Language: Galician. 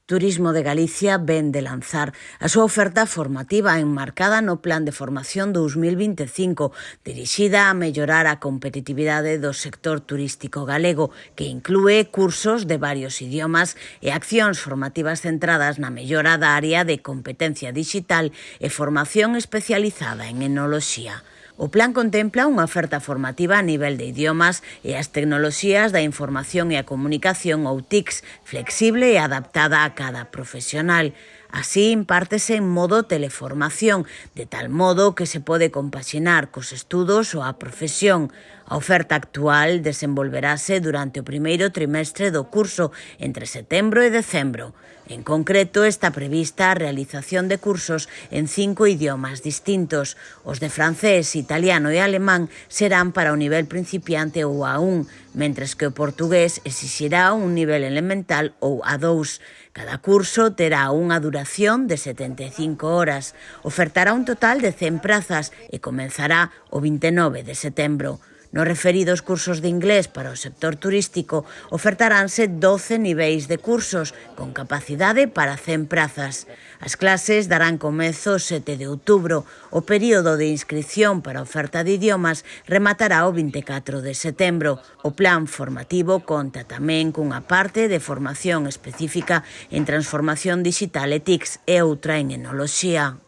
Turismo de Galicia vén de lanzar a súa oferta formativa enmarcada no Plan de Formación 2025, dirixida a mellorar a competitividade do sector turístico galego, que inclúe cursos de varios idiomas e accións formativas centradas na mellora da área de competencia dixital e formación especializada en enoloxía. O plan contempla unha oferta formativa a nivel de idiomas e as tecnoloxías da información e a comunicación ou TICs, flexible e adaptada a cada profesional. Así, impártese en modo teleformación, de tal modo que se pode compaxinar cos estudos ou a profesión. A oferta actual desenvolverase durante o primeiro trimestre do curso, entre setembro e decembro. En concreto, está prevista a realización de cursos en 5 idiomas distintos. Os de francés, italiano e alemán serán para o nivel principiante ou A1, mentres que o portugués exixirá un nivel elemental ou A2. Cada curso terá unha duración de 75 horas. Ofertará un total de 100 prazas e comenzará o 29 de setembro. Nos referidos cursos de inglés para o sector turístico, ofertaránse 12 niveis de cursos, con capacidade para 100 prazas. As clases darán comezo o 7 de outubro. O período de inscripción para a oferta de idiomas rematará o 24 de setembro. O plan formativo conta tamén cunha parte de formación específica en transformación dixital e TICs e outra en enoloxía.